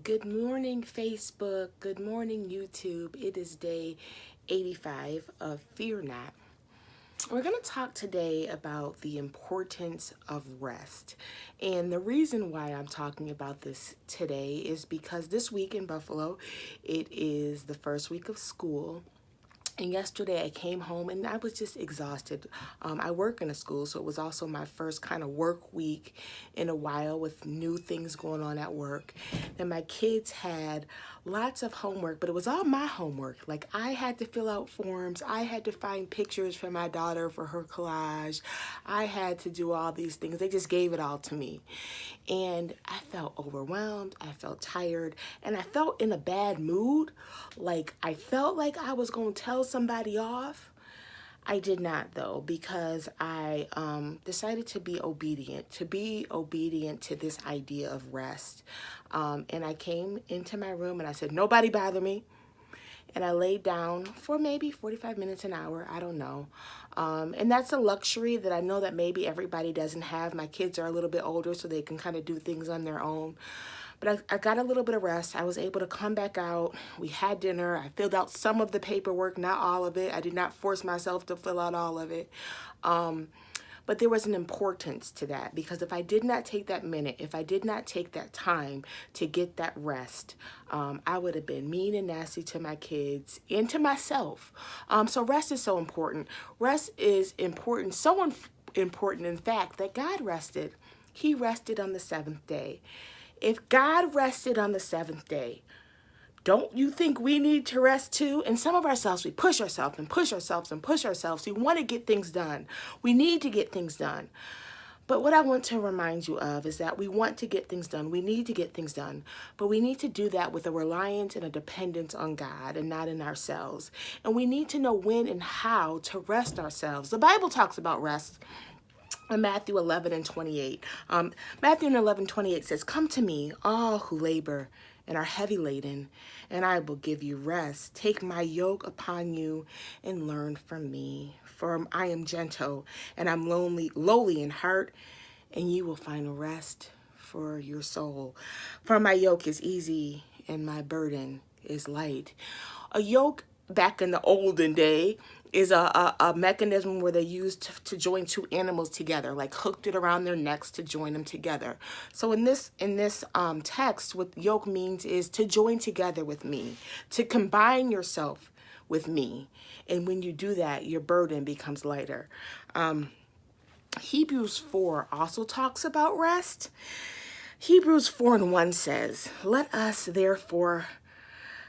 Good morning, Facebook. Good morning, YouTube. It is day 85 of Fear Not. We're going to talk today about the importance of rest. And the reason why I'm talking about this today is because this week in Buffalo, it is the first week of school. And yesterday I came home and I was just exhausted. I work in a school, so it was also my first kind of work week in a while with new things going on at work. And my kids had lots of homework, but it was all my homework. Like I had to fill out forms, I had to find pictures for my daughter for her collage, I had to do all these things. They just gave it all to me. And I felt overwhelmed, I felt tired, and I felt in a bad mood. Like I felt like I was going to tell somebody off. I did not though, because I decided to be obedient to this idea of rest. And I came into my room and I said, nobody bother me. And I laid down for maybe 45 minutes, an hour, I don't know. And that's a luxury that I know that maybe everybody doesn't have. My kids are a little bit older, so they can kind of do things on their own. But I got a little bit of rest. I was able to come back out. We had dinner. I filled out some of the paperwork, not all of it. I did not force myself to fill out all of it. But there was an importance to that, because if I did not take that minute, if I did not take that time to get that rest, I would have been mean and nasty to my kids and to myself. So rest is so important. Rest is important, important, in fact, that God rested. He rested on the seventh day. If God rested on the seventh day, don't you think we need to rest too? And some of ourselves, we push ourselves and push ourselves and push ourselves. We want to get things done. We need to get things done. But what I want to remind you of is that we want to get things done. We need to get things done. But we need to do that with a reliance and a dependence on God and not in ourselves. And we need to know when and how to rest ourselves. The Bible talks about rest in Matthew 11 and 28. Matthew 11:28 says, "Come to me, all who labor and are heavy laden, and I will give you rest. Take my yoke upon you and learn from me. For I am gentle and I'm lowly in heart, and you will find rest for your soul. For my yoke is easy and my burden is light." A yoke back in the olden day is a mechanism where they used to join two animals together, like hooked it around their necks to join them together. So in this text, what yoke means is to join together with me, to combine yourself with me. And when you do that, your burden becomes lighter. Hebrews 4 also talks about rest. Hebrews 4 and 1 says, "Let us therefore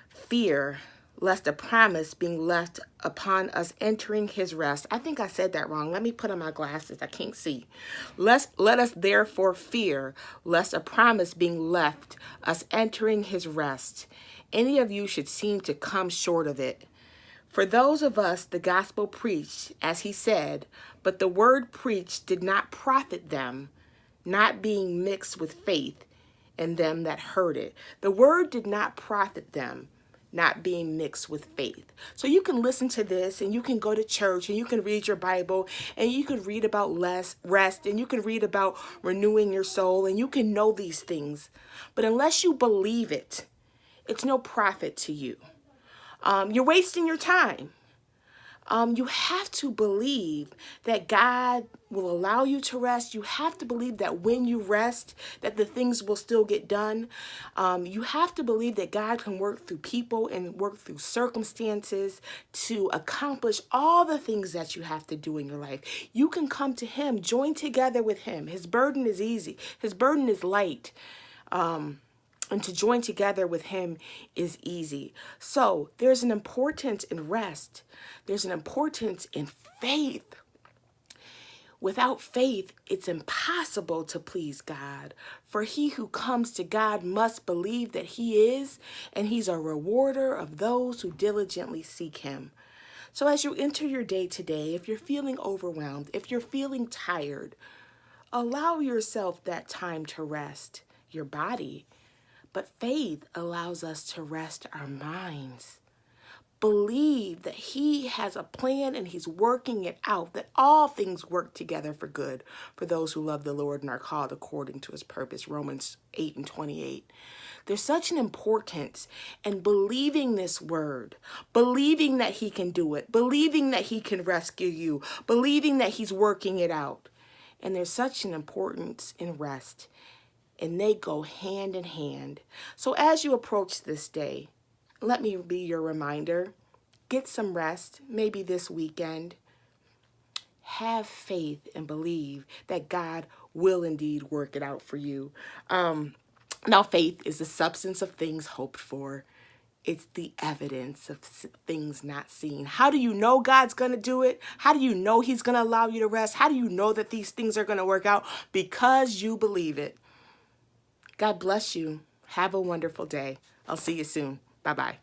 fear lest a promise being left upon us entering his rest." I think I said that wrong. Let me put on my glasses. I can't see. Let us therefore fear lest a promise being left us entering his rest, any of you should seem to come short of it. For those of us the gospel preached, as he said, but the word preached did not profit them, not being mixed with faith in them that heard it. The word did not profit them, not being mixed with faith. So you can listen to this and you can go to church and you can read your Bible and you can read about rest and you can read about renewing your soul and you can know these things. But unless you believe it, it's no profit to you. You're wasting your time. You have to believe that God will allow you to rest. You have to believe that when you rest, that the things will still get done. You have to believe that God can work through people and work through circumstances to accomplish all the things that you have to do in your life. You can come to him, join together with him. His burden is easy. His burden is light. And to join together with him is easy. So there's an importance in rest. There's an importance in faith. Without faith, it's impossible to please God. For he who comes to God must believe that he is, and he's a rewarder of those who diligently seek him. So as you enter your day today, if you're feeling overwhelmed, if you're feeling tired, allow yourself that time to rest your body. But faith allows us to rest our minds. believe that he has a plan and he's working it out, that all things work together for good for those who love the Lord and are called according to his purpose. Romans 8:28. There's such an importance in believing this word, believing that he can do it, believing that he can rescue you, believing that he's working it out. And there's such an importance in rest, and they go hand in hand. So as you approach this day, let me be your reminder. Get some rest, maybe this weekend. Have faith and believe that God will indeed work it out for you. Now, faith is the substance of things hoped for. It's the evidence of things not seen. How do you know God's going to do it? How do you know he's going to allow you to rest? How do you know that these things are going to work out? Because you believe it. God bless you. Have a wonderful day. I'll see you soon. Bye-bye.